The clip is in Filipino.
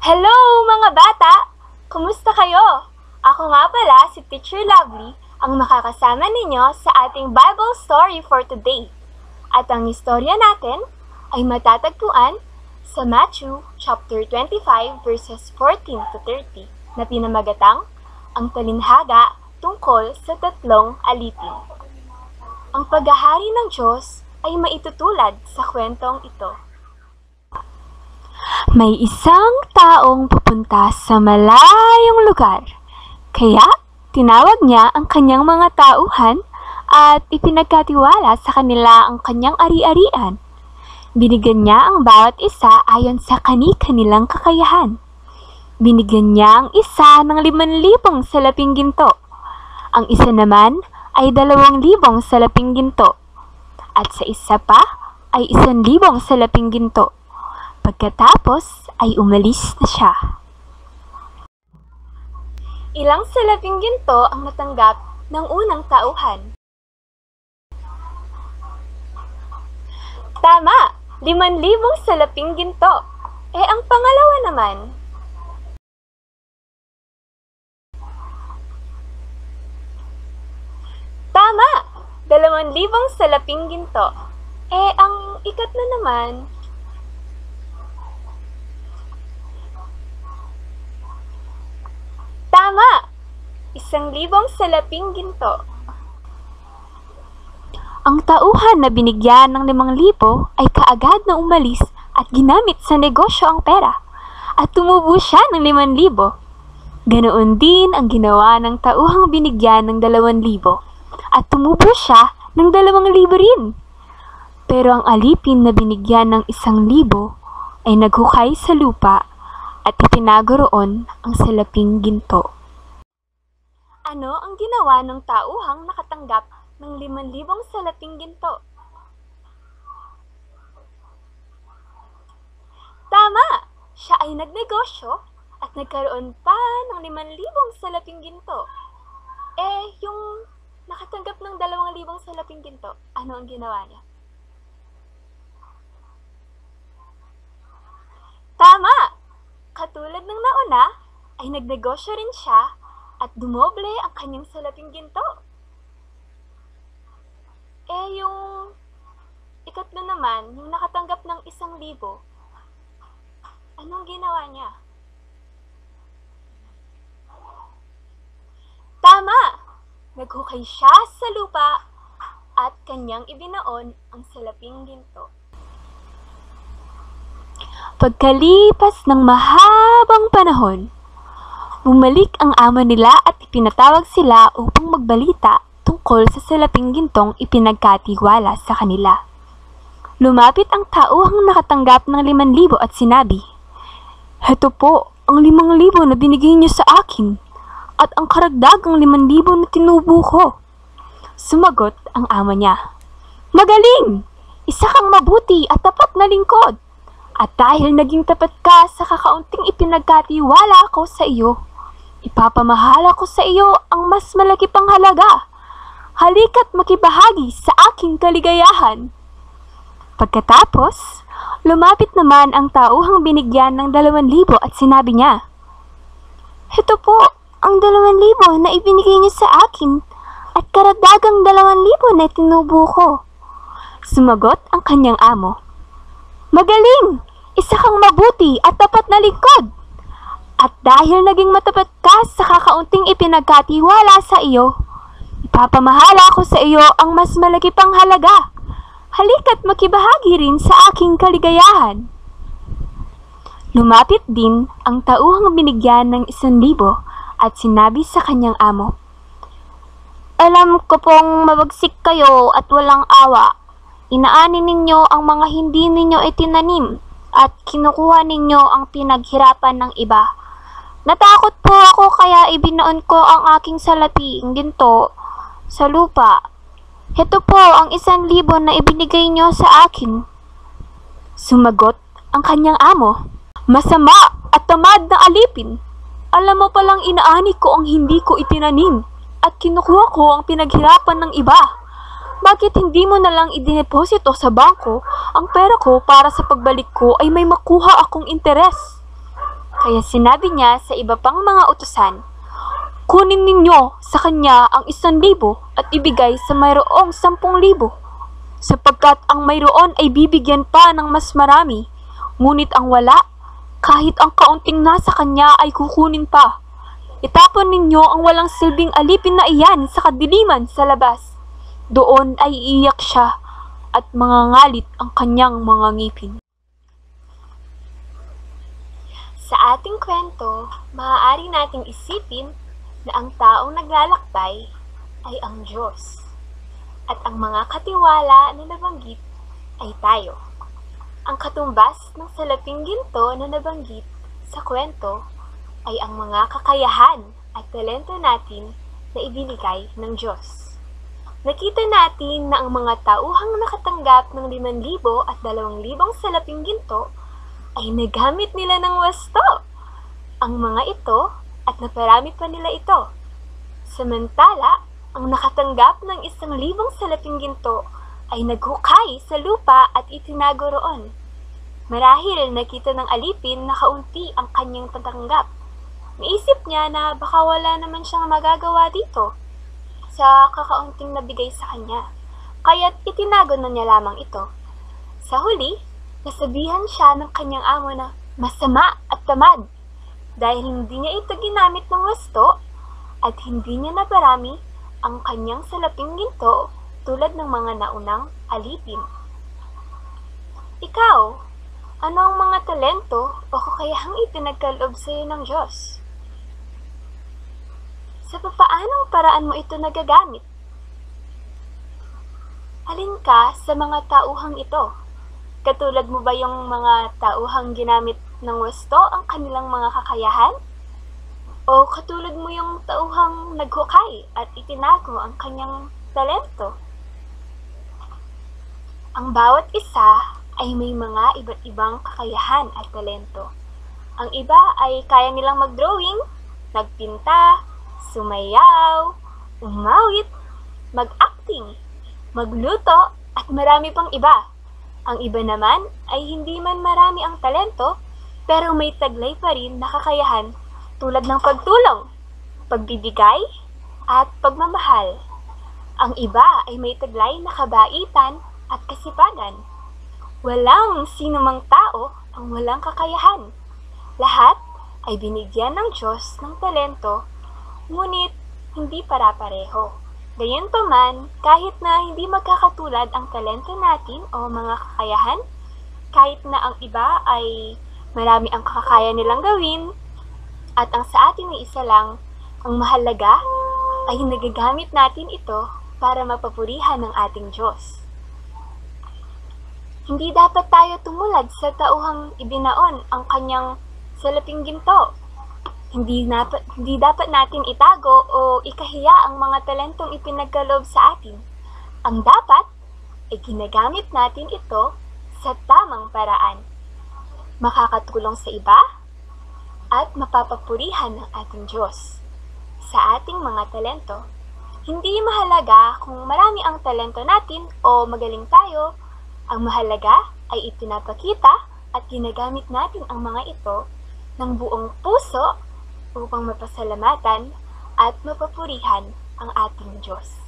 Hello mga bata! Kumusta kayo? Ako nga pala si Teacher Lovely, ang makakasama ninyo sa ating Bible story for today. At ang istorya natin ay matatagpuan sa Matthew chapter 25 verses 14 to 30 na pinamagatang ang talinhaga tungkol sa tatlong alipin. Ang paghahari ng Diyos ay maitutulad sa kwentong ito. May isang taong pupunta sa malayong lugar, kaya tinawag niya ang kanyang mga tauhan at ipinagkatiwala sa kanila ang kanyang ari-arian. Binigyan niya ang bawat isa ayon sa kani-kanilang kakayahan. Binigyan niya ang isa ng 5,000 salaping ginto. Ang isa naman ay 2,000 salaping ginto. At sa isa pa ay 1,000 salaping ginto. Pagkatapos ay umalis na siya. Ilang salaping ginto ang natanggap ng unang tauhan? Tama! 5,000 salaping ginto. Ang pangalawa naman? Tama! 2,000 salaping ginto. Ang ikatlo naman? Tama! 1,000 salaping ginto. Ang tauhan na binigyan ng 5,000 ay kaagad na umalis at ginamit sa negosyo ang pera at tumubo siya ng 5,000. Ganoon din ang ginawa ng tauhang binigyan ng 2,000 at tumubo siya ng 2,000 rin. Pero ang alipin na binigyan ng 1,000 ay naghukay sa lupa at itinago roon ang salaping ginto. Ano ang ginawa ng tauhang nakatanggap ng 5,000 salaping ginto? Tama! Siya ay nagnegosyo at nagkaroon pa ng 5,000 salaping ginto. Yung nakatanggap ng 2,000 salaping ginto, ano ang ginawa niya? Tama! Katulad ng nauna, ay nagnegosyo rin siya at dumoble ang kanyang salaping ginto. Yung ikatlo naman, yung nakatanggap ng 1,000, anong ginawa niya? Tama! Naghukay siya sa lupa at kanyang ibinaon ang salaping ginto. Pagkalipas ng mahabang panahon, bumalik ang amo nila at ipinatawag sila upang magbalita tungkol sa salaping gintong ipinagkatiwala sa kanila. Lumapit ang tauhang nakatanggap ng 5,000 at sinabi, "Heto po ang 5,000 na binigay niyo sa akin at ang karagdagang 5,000 na tinubo ko." Sumagot ang amo niya, "Magaling! Isa kang mabuti at tapat na lingkod. At dahil naging tapat ka sa kakaunting ipinagkatiwala ko sa iyo, ipapamahala ko sa iyo ang mas malaki pang halaga. Halika't makibahagi sa aking kaligayahan." Pagkatapos, lumapit naman ang tauhang binigyan ng 2,000 at sinabi niya, "Heto po ang 2,000 na ibinigay niyo sa akin at karagdagang 2,000 na tinubo ko." Sumagot ang kanyang amo, "Magaling! Isa kang mabuti at tapat na lingkod. At dahil naging matapat ka sa kakaunting ipinagkatiwala sa iyo, ipapamahala ko sa iyo ang mas malaki pang halaga. Halika't makibahagi rin sa aking kaligayahan." Lumapit din ang tauhang binigyan ng 1,000 at sinabi sa kanyang amo, "Alam ko pong mabagsik kayo at walang awa. Inaani ninyo ang mga hindi ninyo itinanim at kinukuha ninyo ang pinaghirapan ng iba. Natakot po ako kaya ibinaon ko ang aking salaping ginto sa lupa. Heto po ang 1,000 na ibinigay nyo sa akin." Sumagot ang kanyang amo, "Masama at tamad na alipin. Alam mo palang inaani ko ang hindi ko itinanim at kinukuha ko ang pinaghirapan ng iba. Bakit hindi mo na lang idineposito sa bangko ang pera ko para sa pagbalik ko ay may makuha akong interes?" Kaya sinabi niya sa iba pang mga utusan, "Kunin ninyo sa kanya ang 1,000 at ibigay sa mayroong 10,000, sapagkat ang mayroon ay bibigyan pa ng mas marami, ngunit ang wala, kahit ang kaunting nasa kanya ay kukunin pa. Itapon ninyo ang walang silbing alipin na iyan sa kadiliman sa labas. Doon ay iiyak siya at mangangalit ang kanyang mga ngipin." Sa ating kwento, maaari nating isipin na ang taong naglalakbay ay ang Diyos at ang mga katiwala na nabanggit ay tayo. Ang katumbas ng salaping ginto na nabanggit sa kwento ay ang mga kakayahan at talento natin na ibinigay ng Diyos. Nakita natin na ang mga tauhang nakatanggap ng 5,000 at 2,000 salaping ginto ay nagamit nila ng wasto ang mga ito at naparami pa nila ito. Samantala, ang nakatanggap ng 1,000 salaping ginto ay naghukay sa lupa at itinago roon. Marahil nakita ng alipin na kaunti ang kanyang tatanggap. Naisip niya na baka wala naman siyang magagawa dito sa kakaunting nabigay sa kanya, kaya't itinago na niya lamang ito. Sa huli, nasabihan siya ng kanyang amo na masama at tamad dahil hindi niya ito ginamit ng wasto at hindi niya naparami ang kanyang salaping ginto tulad ng mga naunang alipin. Ikaw, ano ang mga talento o kakayahang ipinagkaloob sa iyo ng Diyos? Sa papaanong paraan mo ito nagagamit? Alin ka sa mga tauhang ito? Katulad mo ba yung mga tauhang ginamit ng wasto ang kanilang mga kakayahan? O katulad mo yung tauhang naghukay at itinago ang kanyang talento? Ang bawat isa ay may mga iba't ibang kakayahan at talento. Ang iba ay kaya nilang mag-drawing, magpinta, sumayaw, umawit, mag-acting, magluto, at marami pang iba. Ang iba naman ay hindi man marami ang talento, pero may taglay pa rin na kakayahan tulad ng pagtulong, pagbibigay, at pagmamahal. Ang iba ay may taglay na kabaitan at kasipagan. Walang sinumang tao ang walang kakayahan. Lahat ay binigyan ng Diyos ng talento, ngunit hindi para-pareho. Gayunpaman, kahit na hindi magkakatulad ang talento natin o mga kakayahan, kahit na ang iba ay marami ang kakaya nilang gawin, at ang sa atin ay isa lang, ang mahalaga ay nagagamit natin ito para mapapurihan ng ating Diyos. Hindi dapat tayo tumulad sa tauhang ibinaon ang kanyang salaping ginto. Hindi dapat natin itago o ikahiya ang mga talentong ipinagkaloob sa atin. Ang dapat ay ginagamit natin ito sa tamang paraan. Makakatulong sa iba at mapapapurihan ng ating Diyos. Sa ating mga talento, hindi mahalaga kung marami ang talento natin o magaling tayo. Ang mahalaga ay ipinapakita at ginagamit natin ang mga ito ng buong puso upang mapasalamatan at mapapurihan ang ating Diyos.